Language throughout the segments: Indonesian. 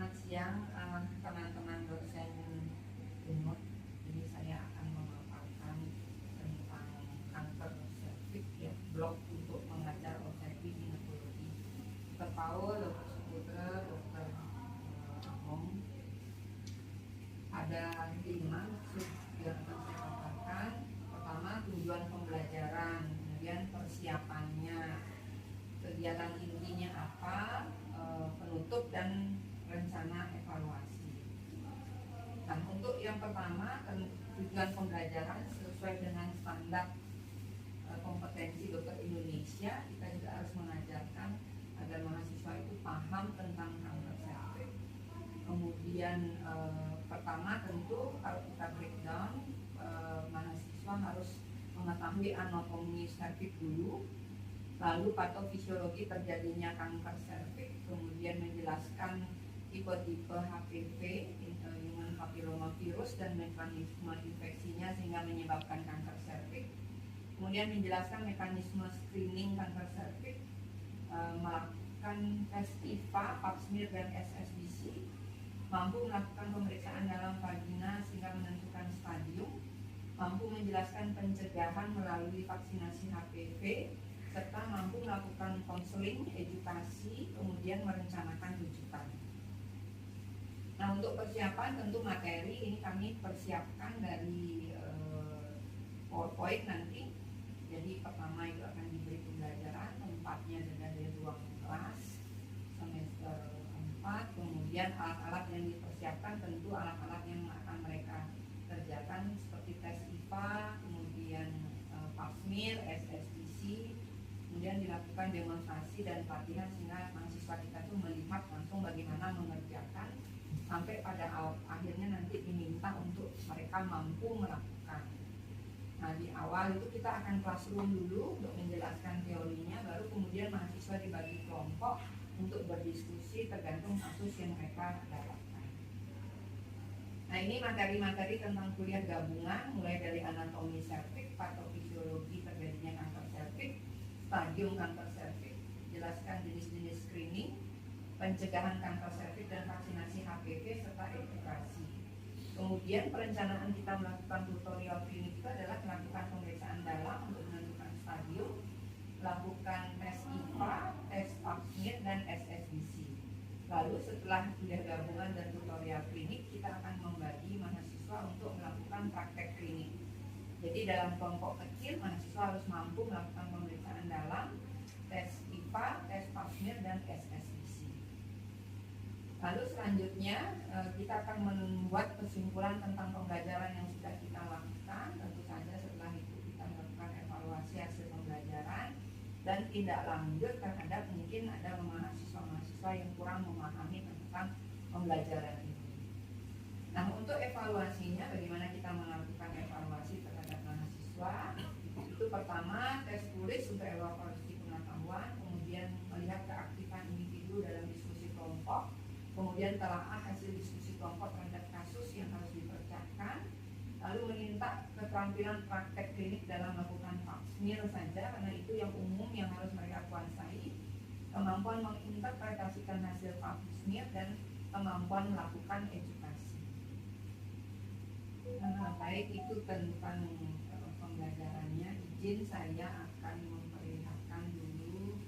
Selamat siang teman-teman dosen Unmul. Jadi saya akan memaparkan tentang kanker serviks ya, blog untuk mengajar obstetrik ginekologi. Dr. Paul, Dr. Suputra, Dr. Among. Ada 5 maksud yang akan saya paparkan. Pertama, tujuan pembelajaran, kemudian persiapannya, kegiatan intinya apa, penutup dan rencana evaluasi. Nah, untuk yang pertama, tujuan pembelajaran sesuai dengan standar kompetensi dokter Indonesia, kita juga harus mengajarkan agar mahasiswa itu paham tentang kanker serviks. Kemudian pertama tentu kalau kita breakdown, mahasiswa harus mengetahui anatomi serviks dulu, lalu patofisiologi terjadinya kanker serviks, kemudian menjelaskan tipe-tipe HPV, human papillomavirus, dan mekanisme infeksinya sehingga menyebabkan kanker serviks. Kemudian menjelaskan mekanisme screening kanker serviks, melakukan tes IVA, pap smear, dan SSBC, mampu melakukan pemeriksaan dalam vagina sehingga menentukan stadium, mampu menjelaskan pencegahan melalui vaksinasi HPV, serta mampu melakukan konseling, edukasi, kemudian merencanakan rujukan. Nah, untuk persiapan tentu materi ini kami persiapkan dari PowerPoint nanti. Jadi pertama itu akan diberi pembelajaran, tempatnya ada di ruang kelas semester 4. Kemudian alat-alat yang dipersiapkan tentu alat-alat yang akan mereka kerjakan seperti tes IVA, kemudian pap smear, SSBC. Kemudian dilakukan demonstrasi dan pelatihan sehingga mahasiswa kita tuh melihat langsung bagaimana mengerjakan, sampai pada akhirnya nanti diminta untuk mereka mampu melakukan. Nah, di awal itu kita akan classroom dulu untuk menjelaskan teorinya, baru kemudian mahasiswa dibagi kelompok untuk berdiskusi tergantung kasus yang mereka dapatkan. Nah, ini materi-materi tentang kuliah gabungan, mulai dari anatomi serviks, patofisiologi terjadinya kanker serviks, stadium kanker serviks, jelaskan jenis-jenis screening, pencegahan kanker serviks dan vaksinasi HPV, serta edukasi. Kemudian perencanaan kita melakukan tutorial klinik itu adalah melakukan pemeriksaan dalam untuk menentukan stadium, melakukan tes IVA, tes pap smear, dan SSBC. Lalu setelah kuliah gabungan dan tutorial klinik, kita akan membagi mahasiswa untuk melakukan praktek klinik. Jadi dalam kelompok kecil, mahasiswa harus mampu melakukan pemeriksaan dalam, tes IVA, tes pap smear, dan SSBC. Lalu selanjutnya kita akan membuat kesimpulan tentang pembelajaran yang sudah kita lakukan. Tentu saja setelah itu kita melakukan evaluasi hasil pembelajaran dan tindak lanjut terhadap mungkin ada mahasiswa-mahasiswa yang kurang memahami tentang pembelajaran ini. Nah, untuk evaluasinya, bagaimana kita melakukan evaluasi terhadap mahasiswa? Itu pertama, tes tulis untuk evaluasi pengetahuan, kemudian melihat keaktifan individu dalam diskusi kelompok, kemudian telaah hasil diskusi kelompok terhadap kasus yang harus dipersiapkan, lalu meminta keterampilan praktek klinik dalam melakukan pap smear saja, karena itu yang umum yang harus mereka kuasai, kemampuan menginterpretasikan hasil pap smear, dan kemampuan melakukan edukasi. Nah, baik, itu tentang pembelajarannya. Izin saya akan memperlihatkan dulu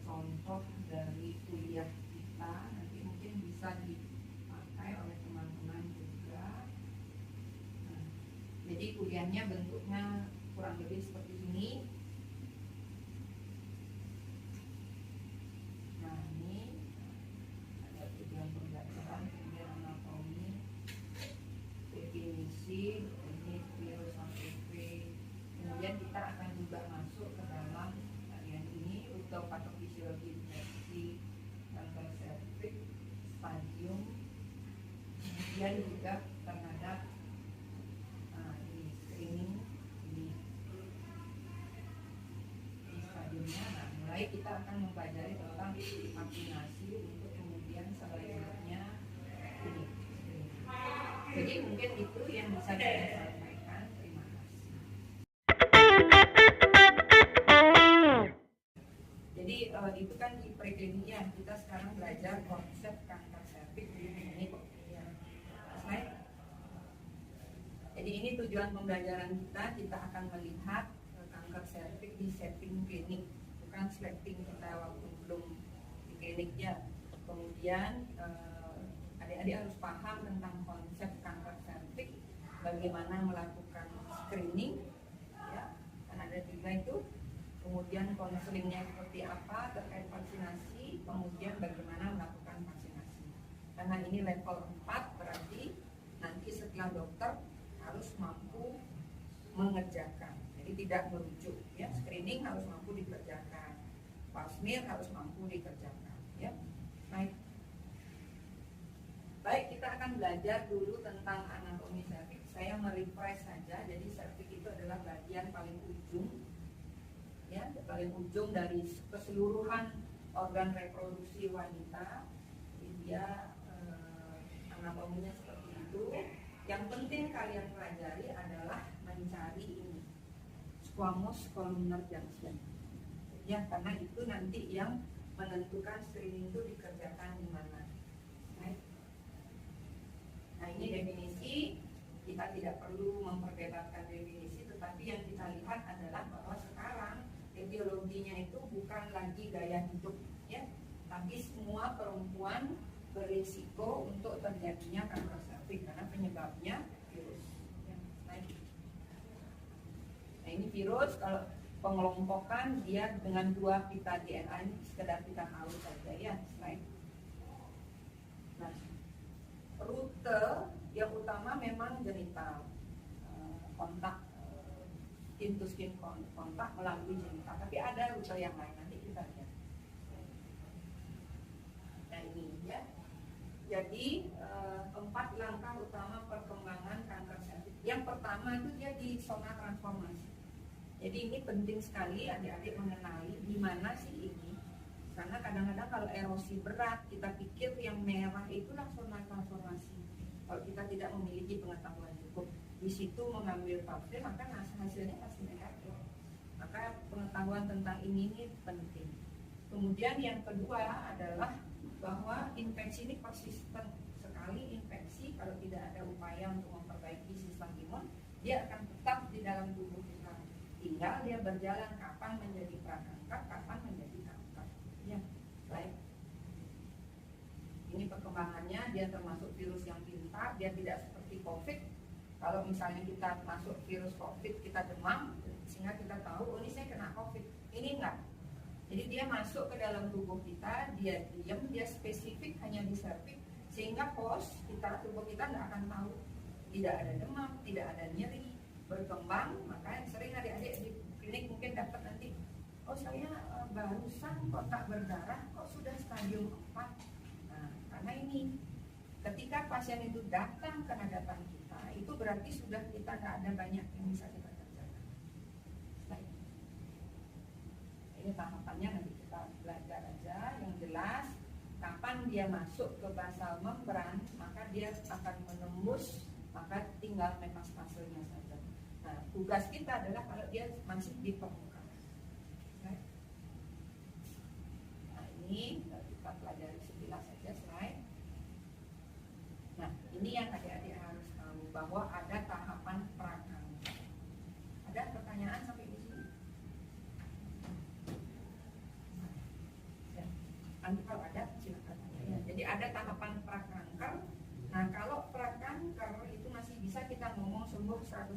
contoh dari kuliah kita. Nanti mungkin bisa dipakai oleh teman-teman juga. Nah, jadi kuliahnya bentuknya kurang lebih seperti ini. Nah, ini ada tujuan pembelajaran, kemudian anatomi, definisi, ini virus HPV. Kemudian kita akan juga masuk ke dalam bagian ini untuk patofisiologi infeksi kanker serviks, stadium, kemudian juga terhadap ini screening ini stadiumnya. Nah, mulai kita akan mempelajari tentang vaksinasi untuk kemudian selanjutnya ini. Jadi mungkin itu yang bisa saya sampaikan. Terima kasih. Jadi itu kan di prekliniknya kita sekarang belajar konsep kanker serviks. tujuan pembelajaran kita akan melihat kanker serviks di setting klinik, bukan setting kita waktu belum di kliniknya. Kemudian adik-adik harus paham tentang konsep kanker serviks, bagaimana melakukan screening, ya, kan ada 3 itu. Kemudian konselingnya seperti apa terkait vaksinasi, kemudian bagaimana melakukan vaksinasi. Karena ini level 4, berarti nanti setelah dokter harus mampu mengerjakan. Jadi tidak merujuk, ya. Screening harus mampu dikerjakan, pap smear harus mampu dikerjakan, ya. Baik, kita akan belajar dulu tentang anatomi serviks. Saya merefresh saja. Jadi serviks itu adalah bagian paling ujung, ya, paling ujung dari keseluruhan organ reproduksi wanita. Dia anatominya seperti itu. Yang penting kalian pelajari adalah mencari ini, squamous columnar junction, ya, karena itu nanti yang menentukan screening itu dikerjakan di mana. Nah, ini definisi. Kita tidak perlu memperdebatkan definisi, tetapi yang kita lihat adalah bahwa sekarang etiologinya itu bukan lagi gaya hidup, ya, tapi semua perempuan berisiko untuk terjadinya kanker serviks karena penyebabnya virus. Nah, ini virus. Kalau pengelompokan dia dengan 2 pita DNA, ini sekedar kita tahu saja, ya. Nah, rute yang utama memang genital, kontak skin to skin kontak melalui genital, tapi ada rute yang lain, nanti kita lihat. Nah, ini, ya. Jadi 4 langkah utama perkembangan kanker serviks. Yang pertama itu dia di zona transformasi. Jadi ini penting sekali adik-adik mengenali di mana sih ini. Karena kadang-kadang kalau erosi berat, kita pikir yang merah itulah zona transformasi. Kalau kita tidak memiliki pengetahuan cukup di situ mengambil vaksin, maka hasilnya pasti negatif. Maka pengetahuan tentang ini penting. Kemudian yang kedua adalah bahwa infeksi ini persisten sekali. Infeksi kalau tidak ada upaya untuk memperbaiki sistem imun, dia akan tetap di dalam tubuh kita. Tinggal dia berjalan kapan menjadi prakanker, kapan menjadi kanker. Ya, baik. Ini perkembangannya, dia termasuk virus yang pintar, dia tidak seperti COVID. Kalau misalnya kita masuk virus COVID, kita demam, sehingga kita tahu, oh ini saya kena COVID. Ini enggak. Jadi dia masuk ke dalam tubuh kita, dia diam, dia spesifik hanya di serviks, sehingga host kita, tubuh kita nggak akan tahu. Tidak ada demam, tidak ada nyeri, berkembang. Maka yang sering adik-adik di klinik mungkin dapat nanti, oh saya barusan kontak berdarah, kok sudah stadium 4. Nah, karena ini ketika pasien itu datang ke hadapan kita, itu berarti sudah kita nggak ada banyak yang bisa kita kerjakan. Baik. Ini tahapannya nanti kita belajar aja. Yang jelas, kapan dia masuk ke basal membran, maka dia akan menembus, maka tinggal metastasenya saja. Nah, tugas kita adalah kalau dia masih di permukaan. Baik. Nah, ini kita pelajari sekilas saja slide. Nah, ini yang adik-adik harus tahu, bahwa ada tahapan prakanker. Ada pertanyaan sampai di sini? Ya, nanti kalau ada silakan. Ya, jadi ada tahapan prakanker. Nah, kalau prakanker itu masih bisa kita ngomong sembuh 100%.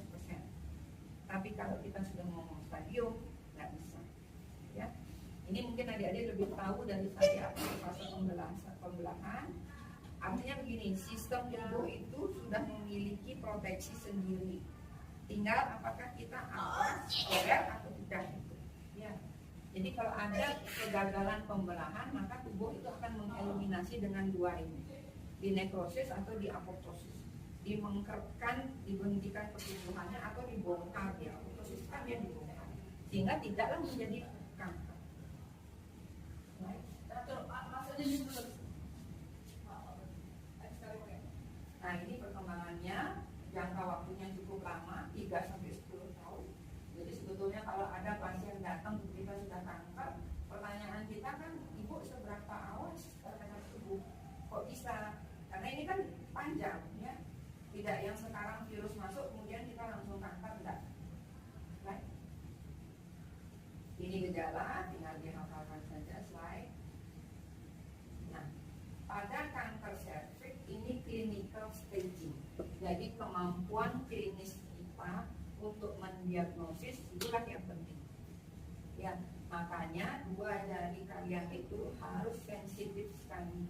Tapi kalau kita sudah ngomong stadium, nggak bisa. Ya, ini mungkin adik-adik lebih tahu dari saya fase pembelahan. Artinya begini, sistem tubuh itu sudah memiliki proteksi sendiri. Tinggal apakah kita aware atau tidak. Ya. Jadi kalau ada kegagalan pembelahan, maka tubuh itu akan mengeliminasi dengan 2 ini, di nekrosis atau di apoptosis. Dimengkerkan, diberhentikan pertumbuhannya atau dibongkar. Di apoptosis kan dia dibongkar, sehingga tidaklah menjadi kanker. Nah, ini perkembangannya, jangka waktunya cukup lama, 3-10 tahun. Jadi sebetulnya kalau ada pasien datang kita sudah kanker, pertanyaan kita kan, ibu seberapa awas terhadap tubuh? Kok bisa? Karena ini kan panjang, ya. Tidak yang sekarang virus masuk kemudian kita langsung Jadi kemampuan klinis kita untuk mendiagnosis itulah yang penting. Ya, makanya 2 jari kalian itu harus sensitif sekali.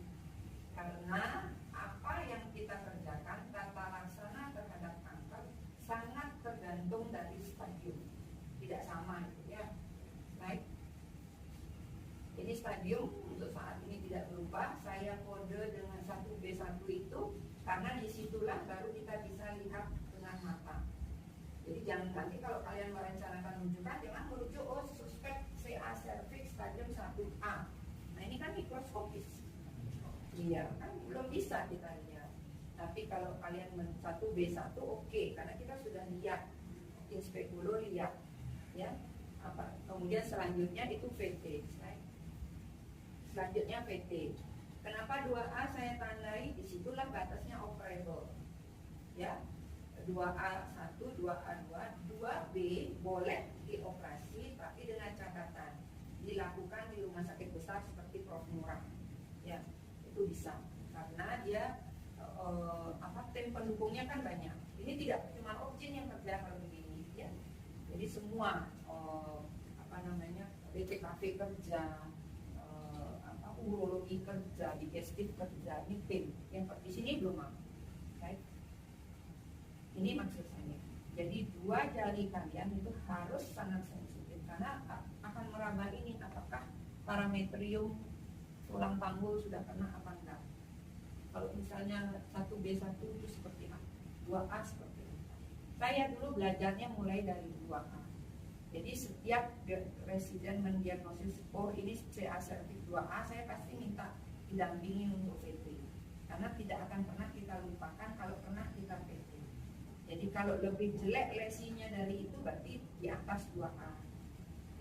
Karena apa yang kita kerjakan, tata laksana terhadap kanker sangat tergantung dari stadium. Tidak sama itu ya. Baik. Jadi stadium untuk saat ini tidak berubah. Saya kode dengan 1B1 itu karena disitulah baru kita bisa lihat dengan mata. Jadi jangan nanti kalau kalian merencanakan rujukan, jangan merujuk suspek CA cervix stadium 1A. Nah ini kan mikroskopis. Iya, kan belum bisa kita lihat. Tapi kalau kalian 1B1 oke, karena kita sudah lihat, inspekulo lihat, ya. Apa? Kemudian selanjutnya itu VT. Selanjutnya VT. Kenapa 2A saya tandai? Disitulah batasnya operable. Ya, 2A1, 2A2, 2B boleh dioperasi, tapi dengan catatan dilakukan di rumah sakit besar seperti Prof. Murah. Ya, itu bisa karena dia tim pendukungnya kan banyak. Ini tidak cuma objin yang kerja kalau begini ya. Jadi semua BPKP kerja, urologi kerja, digestif kerja, ini tim yang di sini belum mampu. Right? Ini maksud saya. Jadi 2 jari kalian itu harus sangat sensitif karena akan meraba ini apakah parametrium tulang panggul sudah kena apa enggak. Kalau misalnya 1B1 itu seperti apa, 2A seperti apa. Saya dulu belajarnya mulai dari 2A. Jadi setiap residen mendiagnosis, oh ini CA cervix 2A, saya pasti minta didampingi untuk VT. Karena tidak akan pernah kita lupakan kalau pernah kita VT. Jadi kalau lebih jelek lesinya dari itu berarti di atas 2A.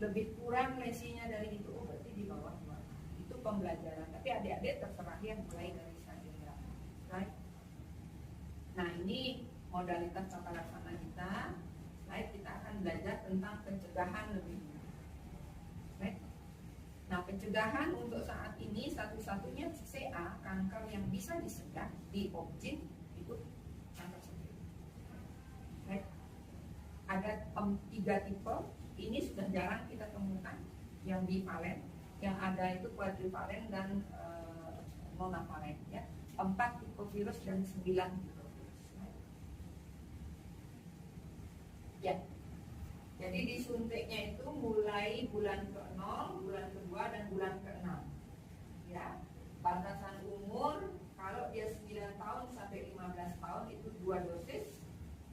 Lebih kurang lesinya dari itu, oh berarti di bawah 2A. Itu pembelajaran. Tapi adik-adik terserah yang mulai dari stadium berapa. Right? Nah ini modalitas tata laksana kita. Baik, kita akan belajar tentang pencegahan lebih dulu. Baik. Nah, pencegahan untuk saat ini satu-satunya CA kanker yang bisa disegah di objin itu kanker cervix. Baik. Ada 3 tipe. Ini sudah jarang kita temukan. Yang bivalen, yang ada itu quadrivalen dan monavalen. Ya. 4 tipe virus dan 9 tipe. Ya, jadi disuntiknya itu mulai bulan ke-0, bulan kedua dan bulan ke-6. Ya, batasan umur kalau dia 9 tahun sampai 15 tahun itu 2 dosis,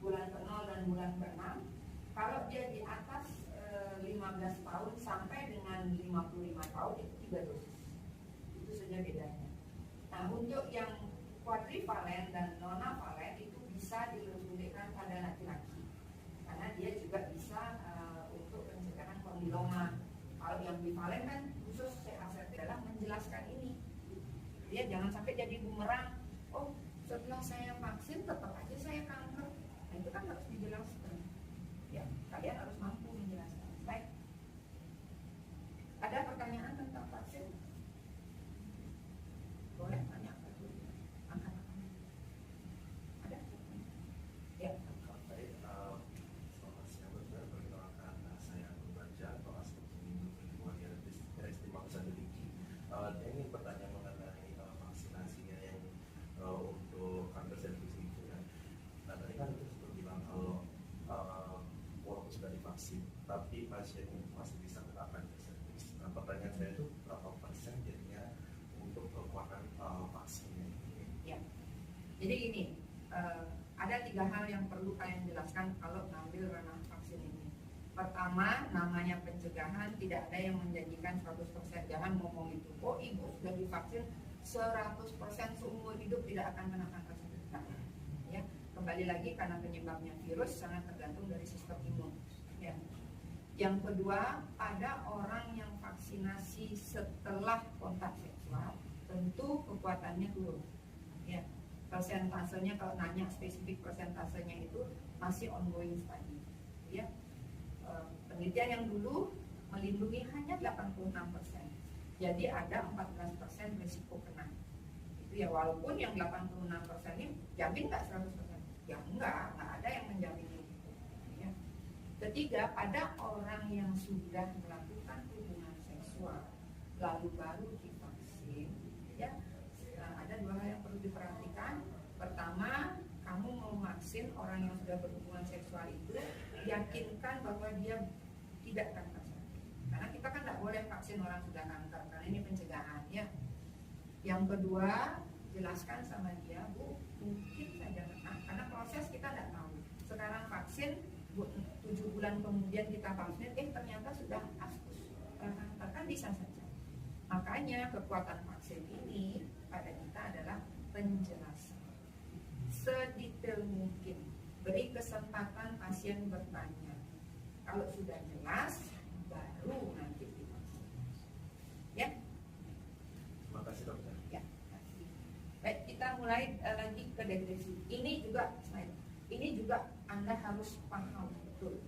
bulan ke-0 dan bulan ke-6. Kalau dia di atas 15 tahun sampai dengan 55 tahun itu 3 dosis. Itu saja bedanya. Nah, untuk yang quadrivalen dan nonavalen itu bisa disuntikkan pada laki-laki. Karena dia juga bisa untuk pencegahan kondiloma. Kalau yang bivalen kan khusus CA cervix adalah menjelaskan ini. Dia jangan sampai jadi bumerang. Oh, setelah saya vaksin tetap aja saya kanker. Nah, itu kan harus dijelaskan. Ya, kalian harus mampu menjelaskan. Baik. Ada pertanyaan tentang vaksin? Boleh tanya apa dulu? Angkat. Ada? Ya. Ini pertanyaan mengenai vaksinasinya yang untuk kanker cervix itu ya. Nah tadi kan itu sudah bilang kalau walaupun sudah divaksin, tapi pasien masih bisa kena kanker cervix. Nah pertanyaan saya itu berapa persen jadinya untuk kekuatan vaksinnya ini? Ya. Jadi gini, ada 3 hal yang perlu kalian jelaskan kalau ngambil ranah vaksin ini. Pertama, namanya pencegahan, tidak ada yang menjanjikan 100%. Jangan ngomong itu. Oh, ibu sudah divaksin 100% seumur hidup tidak akan kena kanker cervix. Ya, kembali lagi karena penyebabnya virus sangat tergantung dari sistem imun. Ya. Yang kedua, ada orang yang vaksinasi setelah kontak seksual, tentu kekuatannya turun. Ya, persentasenya kalau nanya spesifik persentasenya itu masih ongoing study. Ya. Penelitian yang dulu melindungi hanya 86%. Jadi ada 14% risiko kena. Itu ya walaupun yang 86% ini jamin nggak 100%. Ya enggak ada yang menjamin itu. Ya. Ketiga, pada orang yang sudah melakukan hubungan seksual lalu baru divaksin, ya ada dua hal yang perlu diperhatikan. Pertama, kamu mau vaksin orang yang sudah berhubungan seksual itu, yakinkan bahwa dia tidak kanker cervix. Karena kita kan tidak boleh vaksin orang sudah kanker, karena ini pencegahan ya. Yang kedua, jelaskan sama dia, Bu, mungkin saja kena, karena proses kita tidak tahu. Sekarang vaksin, 7 bulan kemudian kita vaksin, ternyata sudah askus kanker, kan bisa saja. Makanya kekuatan vaksin ini pada kita adalah penjelasan sedetail mungkin. Beri kesempatan pasien bertanya. Kalau sudah jelas, baru nanti divaksin. Ya. Terima kasih dokter. Ya. Baik, kita mulai lagi ke definisi. Ini juga Anda harus paham betul.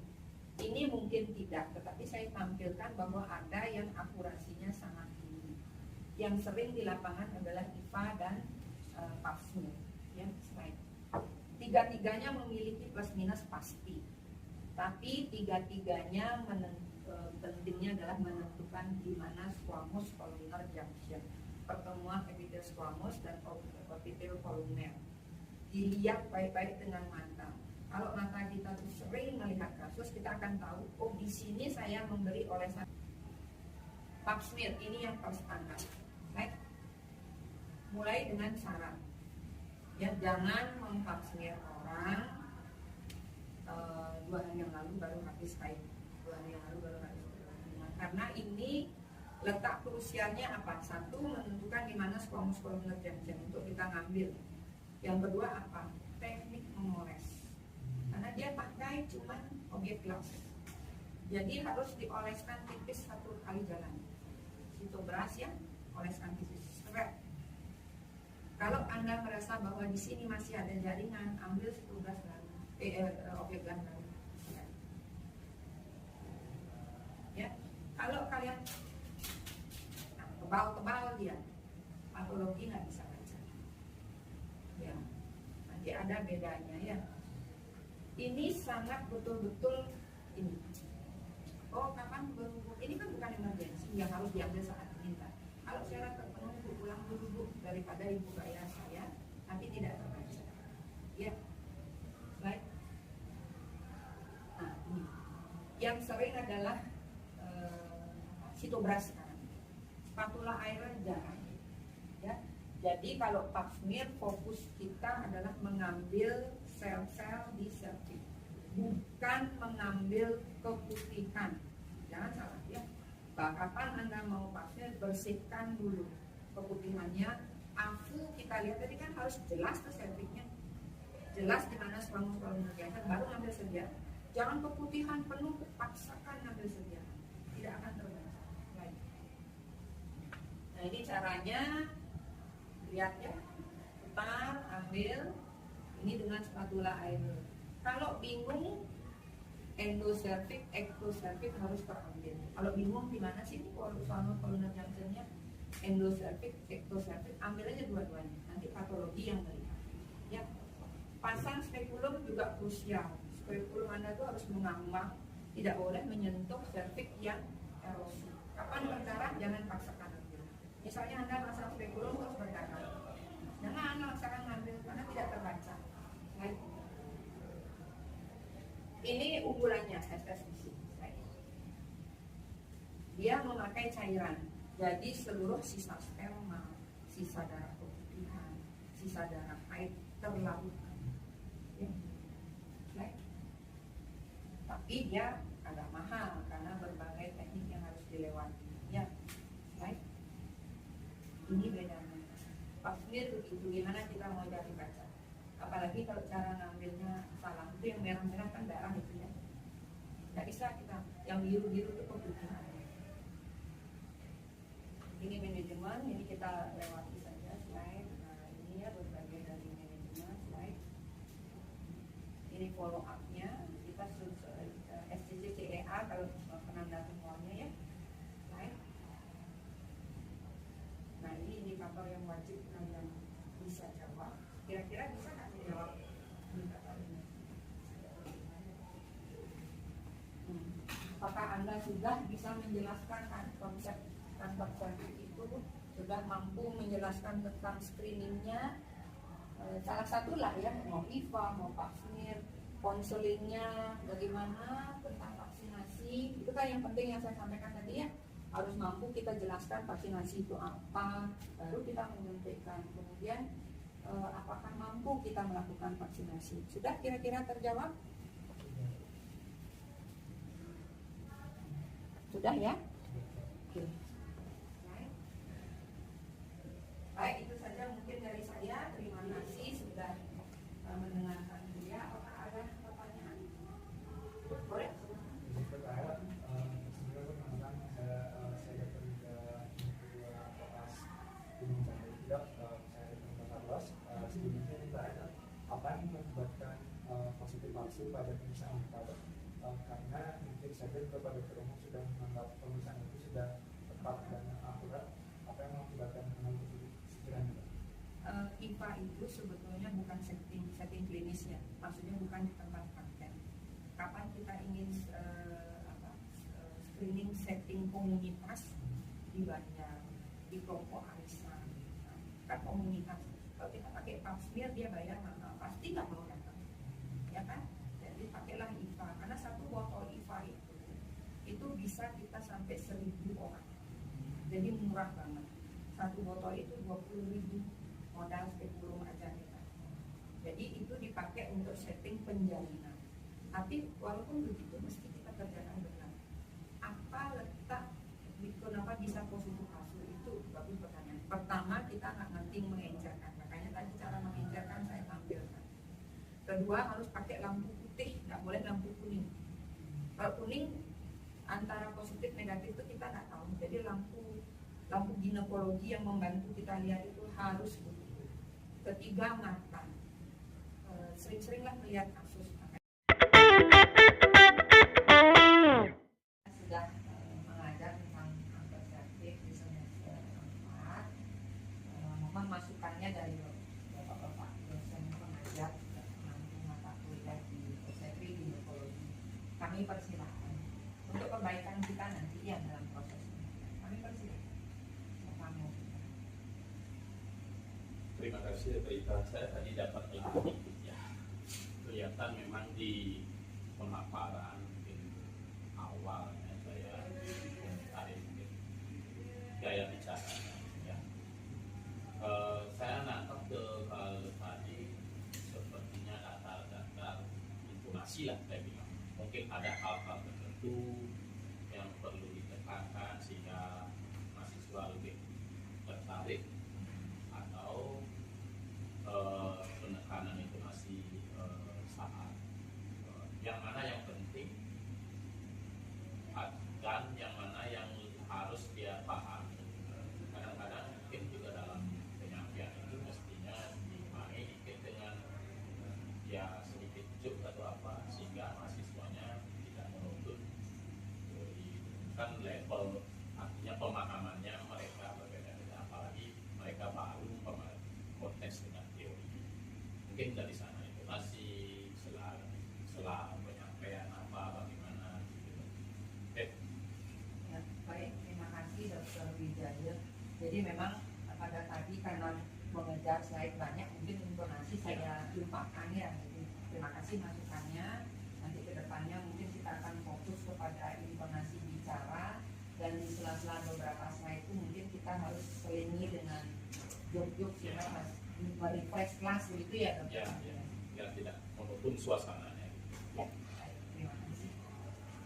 Ini mungkin tidak, tetapi saya tampilkan bahwa ada yang akurasinya sangat tinggi. Yang sering di lapangan adalah IVA dan pap smear. Ya, slide. Tiga-tiganya memiliki plus minus pasti, tapi tiga-tiganya pentingnya adalah menentukan di mana squamous columnar junction, pertemuan epitel squamous dan epitel columnar. Dilihat baik-baik dengan mata. Kalau mata kita tuh sering melihat kasus, kita akan tahu, oh di sini saya memberi olesan pap smear, ini yang terstandar. Baik. Mulai dengan syarat. Ya, jangan mempap smear orang 2 hari yang lalu baru habis haid, 2 hari yang lalu baru habis kandungan. Karena ini letak krusialnya apa? Satu, menentukan di mana squamous columnar junction untuk kita ngambil. Yang kedua apa? Teknik memoles. Karena dia pakai cuman objek gelas, jadi harus dioleskan tipis 1 kali jalan. Itu beras ya, oleskan tipis. Kalau Anda merasa bahwa di sini masih ada jaringan, ambil 10 beras lalu, objek gelas lalu. Ya, kalau kalian tebal-tebal dia, patologi nggak bisa baca. Ya, nanti ada bedanya ya. Ini sangat betul-betul ini. Oh, kapan berhubung? Ini kan bukan emergensi yang harus diambil saat ini, Pak. Kalau syarat terpenuhi, ibu pulang dulu daripada ibu bayar saya, nanti tidak terbaca. Ya, baik. Nah, ini yang sering adalah sitobras sekarang. Spatula air jarang. Ya, jadi kalau pap smear fokus kita adalah mengambil sel-sel di cervix, bukan mengambil keputihan. Jangan salah ya. Kapan Anda mau pap smear, bersihkan dulu keputihannya. Afu kita lihat tadi kan harus jelas ke cervixnya, jelas di mana squamous columnar junction, baru ngambil sedia. Jangan keputihan penuh, paksakan ngambil sedia, tidak akan terbaca. Baik. Nah ini caranya, lihat ya, putar, ambil. Ini dengan spatula air. Kalau bingung endocervix, ectocervix harus terambil. Kalau bingung di mana sih ini squamous columnar junctionnya, endocervix, ectocervix, ambil aja dua-duanya. Nanti patologi yang melihat. Ya, pasang spekulum juga krusial. Spekulum Anda tuh harus mengambang, tidak boleh menyentuh cervix yang erosi. Kapan berdarah, jangan paksakan ambil. Misalnya Anda pasang spekulum terus berdarah, jangan paksakan ngambil karena tidak terbaca. Baik. Ini unggulannya SSBC. Dia memakai cairan, jadi seluruh sisa sperma, sisa darah keputihan, sisa darah haid terlarutkan. Ya. Baik. Tapi dia agak mahal karena berbagai teknik yang harus dilewati. Ya. Baik. Ini bedanya. Pap smear begitu, gimana kita mau cari baca? Apalagi kalau cara ngambilnya salah, itu yang merah-merah kan darah itu ya. Tidak bisa kita, yang biru-biru itu keputihan. Ini manajemen, ini kita lewati saja slide. Nah ini ya berbagai dari manajemen slide. Ini follow up-nya, kita SCCCEA kalau penanda semuanya ya. Slide. Nah ini indikator yang wajib kalian bisa jawab. Kira-kira bisa nggak dijawab indikator sudah bisa menjelaskan konsep kantor servis itu, sudah mampu menjelaskan tentang screeningnya, salah satulah ya, mau IFA, mau Pap smear, konselingnya bagaimana tentang vaksinasi, itu kan yang penting yang saya sampaikan tadi ya, harus mampu kita jelaskan vaksinasi itu apa, baru kita menyampaikan. Kemudian apakah mampu kita melakukan vaksinasi, sudah kira-kira terjawab? Sudah ya? Oke. Baik, itu saja mungkin dari saya. Terima kasih sudah mendengarkan dia. Apakah ada pertanyaan? Boleh? Apa yang mengakibatkan positif palsu pada pemeriksaan kita? Karena mungkin saja kepada dokter umum sudah menganggap pemeriksaan itu sudah tepat dan akurat. Apa yang mengakibatkan hal tersebut sekiranya? IPA itu sebetulnya bukan setting klinis ya, maksudnya bukan di tempat praktek. Kapan kita ingin screening setting komunitas di Banjar, di kelompok arisan, kan komunitas. Kalau kita pakai Pap smear dia bayar mahal, pasti nggak mau datang, ya kan? Jadi pakailah IPA, karena satu botol IPA itu bisa kita sampai 1.000 orang, jadi murah banget. Satu botol itu 20.000, modal spekulum aja kita. Jadi itu dipakai untuk setting penjalinan. Tapi walaupun begitu, mesti kita kerjakan benar. Apa letak kenapa bisa positif palsu itu bagus pertanyaan. Pertama, kita nggak ngerti mengencerkan, makanya tadi cara mengencerkan saya tampilkan. Kedua, harus pakai lampu putih, nggak boleh lampu kuning. Kalau kuning antara positif negatif itu kita nggak tahu. Jadi lampu ginekologi yang membantu kita lihat itu harus putih. Ketiga, mata. Sering-seringlah melihat kasus. Sudah mengajar tentang antisertif di semester 4. Mohon masukannya dari bapak-bapak dosen pengajar nanti mata kuliah di obstetri ginekologi. Kami persilahkan untuk kebaikan kita nanti ya dalam proses ini. Kami persilahkan. Terima kasih Rita. Saya tadi dapat input ya. Kelihatan memang di pemaparan mungkin awalnya saya komentari mungkin gaya bicara ya. Saya nangkap ke hal tadi sepertinya data-data informasi lah saya bilang. Mungkin ada hal-hal tertentu yang perlu ditekankan sehingga mahasiswa lebih tertarik, atau penekanan itu masih saat yang mana yang penting dan yang mana yang harus dia pahami. Kadang-kadang mungkin juga dalam penyampaian itu mestinya dimaknai dikit dengan ya sedikit cuk atau apa, sehingga mahasiswanya tidak menuntut kan level, artinya pemahamannya mereka berbeda-beda, apalagi mereka baru konteks dengan teori. Mungkin dari sana itu masih selang penyampaian apa bagaimana gitu. Ya, baik, terima kasih Dr. Wijaya. Jadi memang pada tadi karena mengejar slide banyak, mungkin informasi saya lupakan ya. Jadi, terima kasih masukannya. Nanti ke depannya mungkin kita akan fokus kepada informasi bicara, dan di sela-sela beberapa slide itu mungkin kita harus selingi dengan jok-jok sehingga merefresh kelas begitu ya Dr. Ya, tidak monotone suasananya. Ya, baik, terima kasih.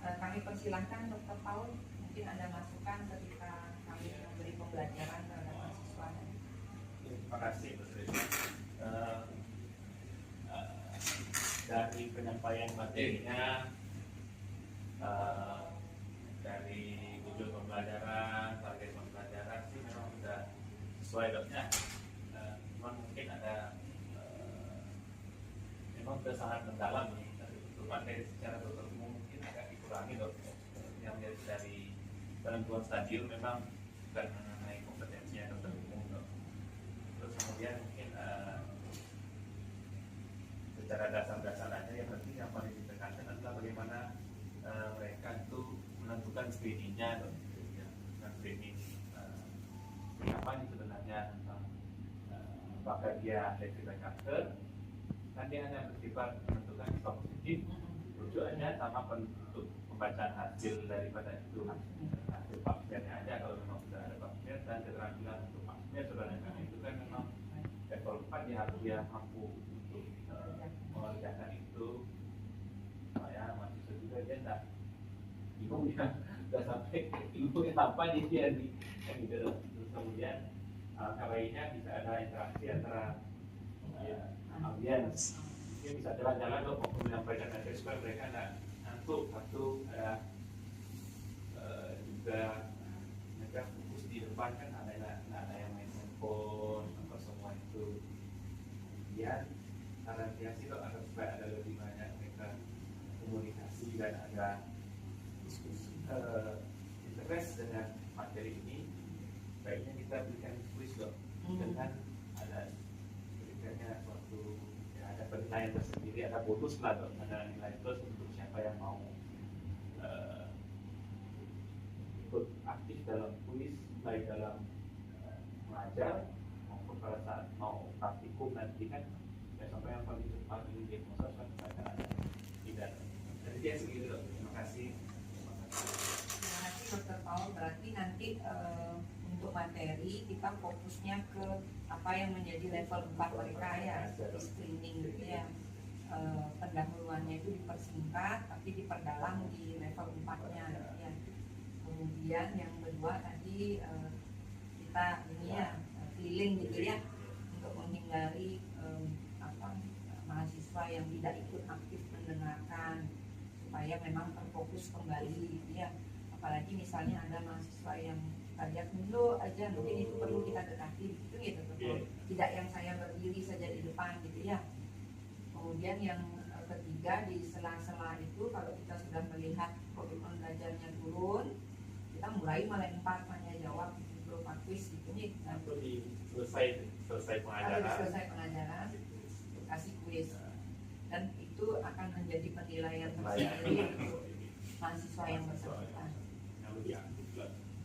Kami persilahkan Dr. Paul, mungkin ada masukan ketika kami memberi pembelajaran terhadap mahasiswa. Terima kasih Bu Sri. Dari penyampaian materinya, dari tujuan pembelajaran, target pembelajaran sih memang sudah sesuai doknya. Cuman mungkin ada memang sudah sangat mendalam nih. Untuk materi secara dokter umum mungkin agak dikurangi dok. Yang dari penentuan stadium memang bukan mengenai kompetensinya dokter umum dok. Terus kemudian mungkin secara dasar-dasar aja yang penting yang paling ditekankan adalah bagaimana mereka itu menentukan screeningnya, dengan screening apa ini sebenarnya tentang apakah dia ada riwayat kanker. Kan dia hanya bersifat menentukan sifat positif, rujukannya sama untuk pembacaan hasil daripada itu, hasil papsmernya aja kalau memang sudah ada papsmer dan keterampilan untuk papsmer sebenarnya. Karena itu kan memang level 4 dia harus dia mampu untuk mengerjakan itu. Supaya mahasiswa juga dia tidak bingung ya, sudah sampai bingung apa dia di gitu. Terus kemudian KBI-nya bisa ada interaksi antara audiens, mungkin bisa jalan-jalan loh mau menyampaikan hasil supaya mereka tidak ngantuk. Satu juga mereka fokus di depan, kan ada yang main handphone apa semua itu. Kemudian karantinasi loh agar supaya ada lebih banyak mereka komunikasi dan ada diskusi interest dengan materi ini. Baiknya kita berikan kuis loh dengan ada berikannya suatu ya, ada penilaian tersendiri, ada bonus lah loh, ada nilai plus untuk siapa yang mau ikut aktif dalam kuis, baik dalam mengajar maupun pada saat mau praktikum nanti kan ya, sampai yang paling cepat ini diagnosa kan mereka ada tidak. Jadi dia segitu loh. Terima kasih. Terima kasih Dr. Paul. Berarti nanti untuk materi kita fokusnya ke apa yang menjadi level 4 mereka ya, screening gitu ya. Pendahuluannya itu dipersingkat tapi diperdalam di level 4-nya ya. Kemudian yang kedua tadi kita ini ya keliling gitu ya untuk menghindari mahasiswa yang tidak ikut aktif mendengarkan, supaya memang terfokus kembali gitu ya. Apalagi misalnya ada mahasiswa yang ajak dulu aja, mungkin itu perlu kita dekati gitu ya, tidak yang saya berdiri saja di depan gitu ya. Kemudian yang ketiga, di sela-sela itu kalau kita sudah melihat komitmen belajarnya turun, kita mulai melempar tanya jawab berupa kuis gitu nih. Atau di selesai pengajaran kasih kuis, dan itu akan menjadi penilaian tersendiri untuk mahasiswa yang bersangkutan.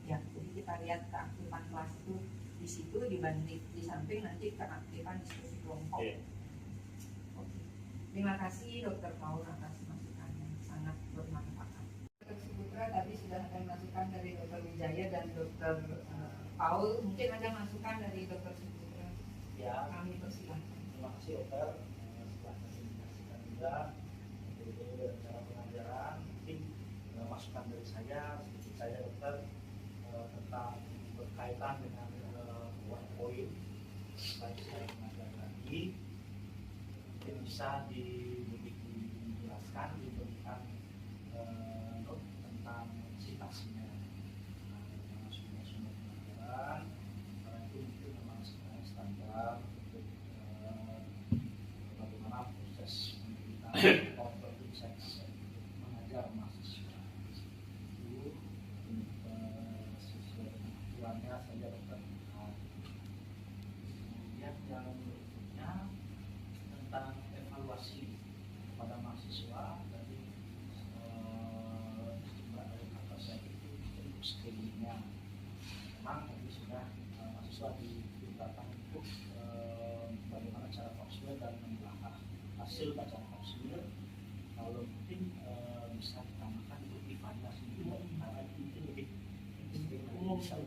Ya, jadi kita lihat keaktifan kelas itu di situ dibanding di samping nanti keaktifan diskusi kelompok. Oke. Terima kasih Dr. Paul atas masukannya, sangat bermanfaat. Dr. Suputra tadi sudah ada masukan dari Dr. Wijaya dan Dr. Paul. Mungkin ada masukan dari Dr. Suputra? Ya, Kami persilahkan. terima kasih dokter. Setelah menyaksikan juga untuk cara pengajaran, mungkin masukan dari saya, sedikit saja dokter, tentang berkaitan dengan one point tadi saya mengajar tadi, mungkin bisa lebih dijelaskan, diberikan tentang situasinya, sumber pengajaran, itu mungkin memang sebenarnya standar untuk bagaimana proses pendidikan atau saya mengajar mahasiswa itu sesuai dengan aturannya saja dokter. Kemudian yang berikutnya tentang evaluasi kepada mahasiswa, dari mbak dari kakak saya itu untuk screeningnya. Memang tadi sudah mahasiswa diberitakan untuk bagaimana cara tafsir dan menelaah hasil bacaan tafsir. Kalau mungkin bisa ditambahkan untuk IPA-nya sendiri, karena itu lebih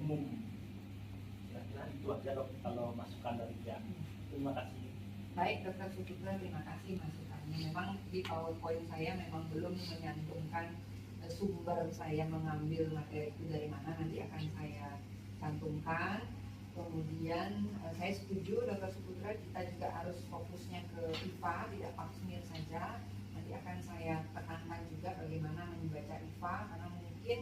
umum. Kira-kira itu aja dok kalau masukan dari dia. Terima kasih. Baik Dr. Suputra, terima kasih masukannya. Memang di PowerPoint saya memang belum menyantumkan sumber saya mengambil materi itu dari mana, nanti akan saya cantumkan. Kemudian saya setuju Dr. Suputra, kita juga harus fokusnya ke IPA, tidak papsmir saja. Nanti akan saya tekankan juga bagaimana membaca IPA, karena mungkin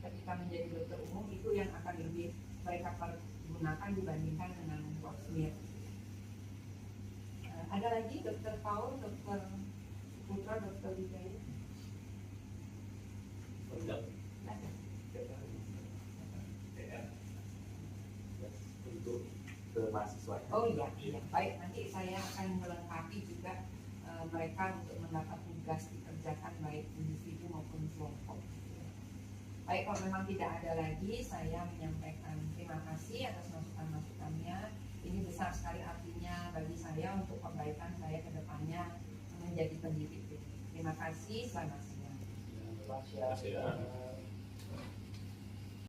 ketika menjadi dokter umum itu yang akan lebih mereka pergunakan dibandingkan dengan papsmir. Ada lagi Dr. Paul, Dr. Putra, Dr. Wijaya? Untuk ke mahasiswa. Oh iya, baik, nanti saya akan melengkapi juga mereka untuk mendapat tugas dikerjakan baik individu maupun kelompok. Baik, kalau memang tidak ada lagi, saya menyampaikan terima kasih atas masukan-masukannya. Ini besar sekali artinya bagi saya untuk perbaikan saya ke depannya menjadi pendidik. Terima kasih, selamat siang. Terima kasih.